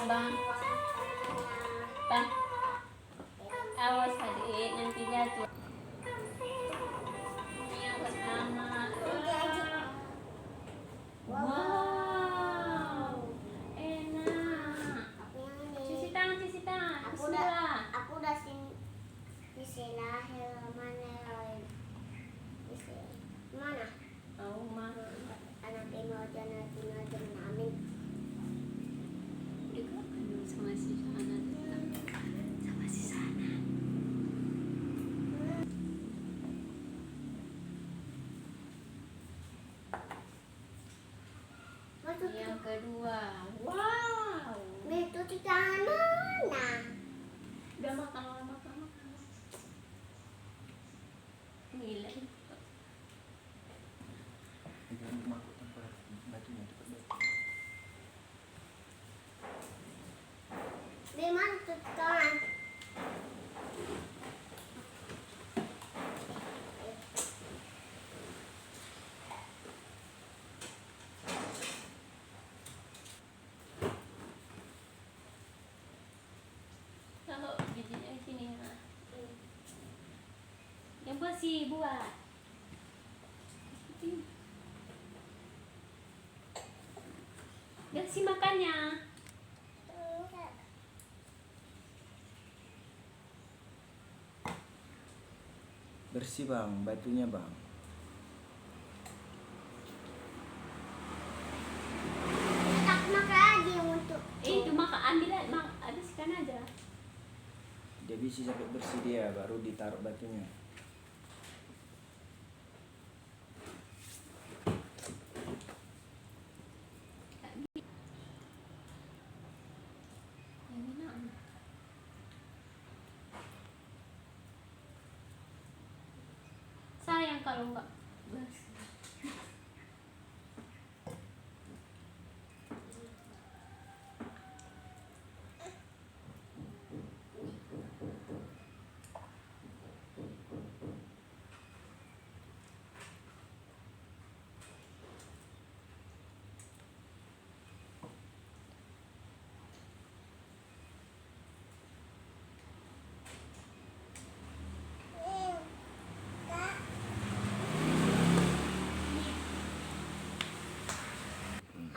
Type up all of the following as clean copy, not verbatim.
bang. Bang, awas adik nanti jatuh. Ini yang pertama. Wow, enak. Cuci tangan, cuci tangan. Bismillah. Aku udah Bismillahirrahmanirrahim. Mana? Oh, mah. Anak mau jangan amin. Sama si sana, sama si sana. Yang kedua, wow. Itu di tangan mana? Udah makan. Gila. Di mana tuh tangan? Kalau bijinya di sini ya. Yang buat sih buat. Kasih makannya. Bersih bang, batunya bang. Tak makan lagi untuk. Itu makan ambil habiskan aja. Dia bisa sampai bersih dia, baru ditaruh batunya. Sayang kalau enggak bersih.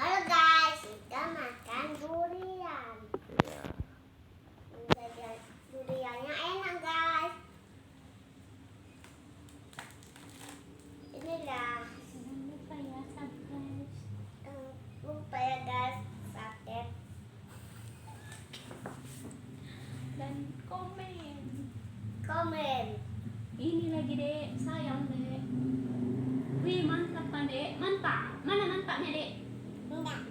Halo guys, kita makan durian. Ya. Duriannya enak guys. Inilah. Jangan lupa ya subscribe. Lupa ya guys, subscribe Dan komen. komen. Ini lagi dek, sayang dek. Wih mantap kan dek, mantap. Mana mantapnya dek? Enggak.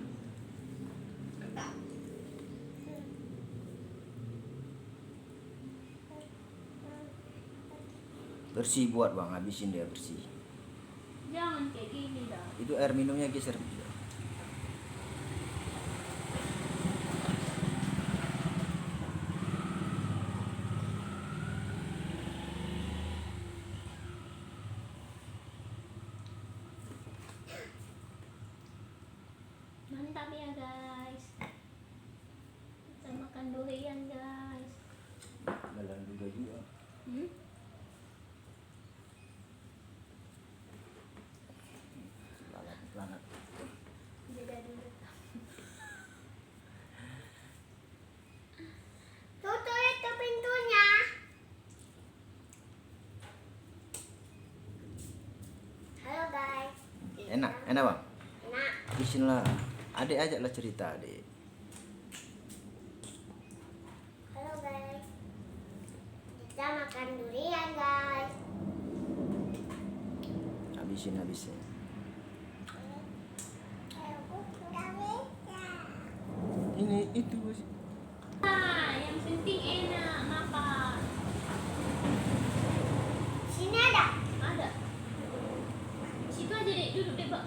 Bersih buat bang, habisin dia bersih. Jangan kayak gini dah. Itu air minumnya geser. Mantap ya guys. Kita makan durian guys. Jalan juga. Lalat. Beda dulu. Tutup itu pintunya. Halo guys. Enak bang. Enak. Habisin lah. Adik ajaklah cerita adik. Halo guys. Kita makan durian guys. Habisin. Ini itu Yang penting enak makan. Sini ada. Ada. Situ aja dek, duduk dek bang.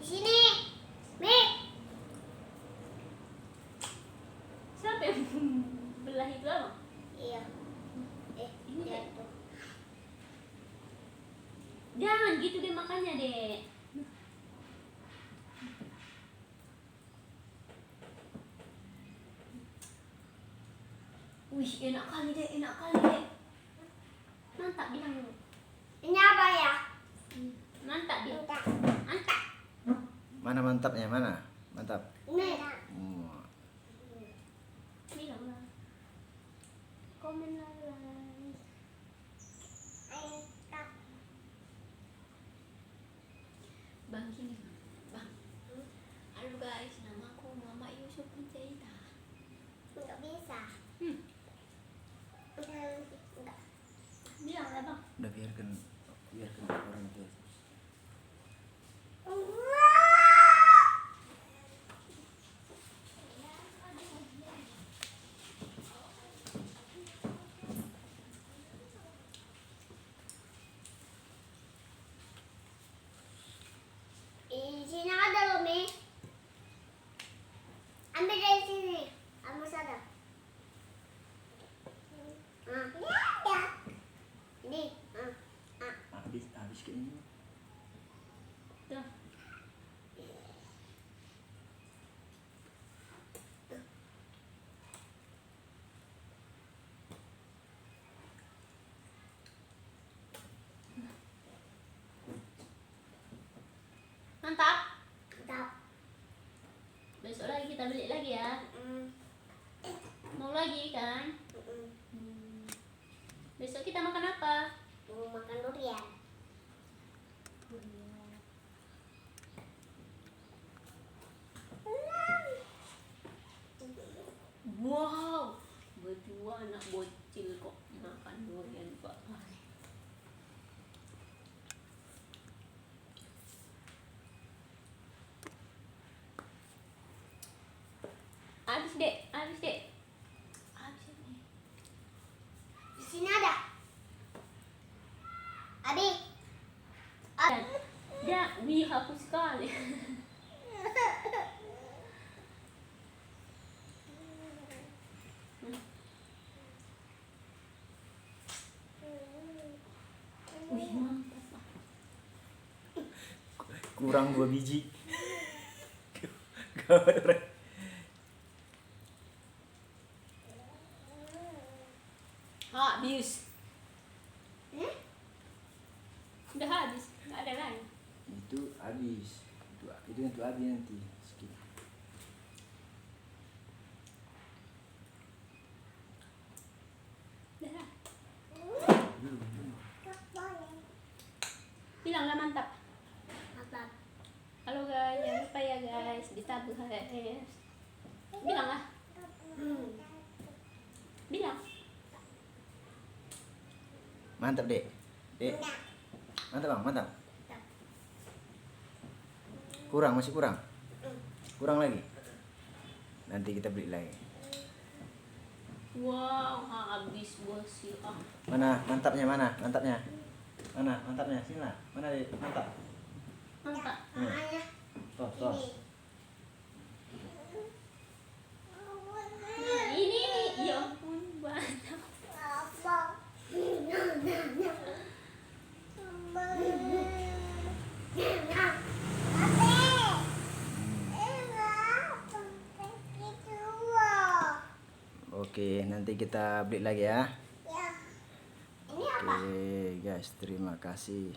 Di sini. Mik. Siapa yang belah itu abang? Iya. Ini dek. Jatuh. Jangan gitu deh makannya dek. Wih, enak kali deh, enak kali deh. Mantap bilang dulu. Ini apa ya? Mantap dia. Minta. Mantap. Mana mantapnya? Mana? Mantap. Ini. Hmm. Bilang lah. Komen lah. Mantap. Bang gini, Bang. Halo guys, nama aku Mama Yusuf Panjaitan. Enggak bisa. Enggak. Bilang lah Bang. Udah biarkan orang itu. Di sini ada loh, Mi. Ambil dari sini. Kamu sadar. Ada. Ini. Habis kayaknya. Tuh. Mantap. Mantap. Besok lagi kita beli lagi ya. Mau lagi kan? Besok kita makan apa? Mau makan durian. Wow, berdua anak bocil kok makan durian Pak. Habis dek, habis dek. Habis nih. Di sini ada. Abi. Ya, wih hapus sekali. Wih mantap Pak. Kurang 2 biji. Gawat orang. Habis. Udah habis, nggak ada lagi. Itu habis. Itu untuk habis nanti. Sedikit. Udah. Bilanglah mantap. Mantap. Halo guys, jangan lupa ya guys, ditabung guys. Bilang lah, bilang. Mantap, Dek. Dek. Mantap, Bang, mantap. Kurang, masih kurang. Kurang lagi. Nanti kita beli lagi. Wow, habis bos sih. Mana mantapnya? Mana mantapnya? Mana mantapnya? Sini lah. Mana Dek? Mantap. Mantap. Makanya Tos, tos. Nah, ini ya ampun banyak. apa? Oke, nanti kita beli lagi ya. Ya. Ini apa? Oke, guys, terima kasih.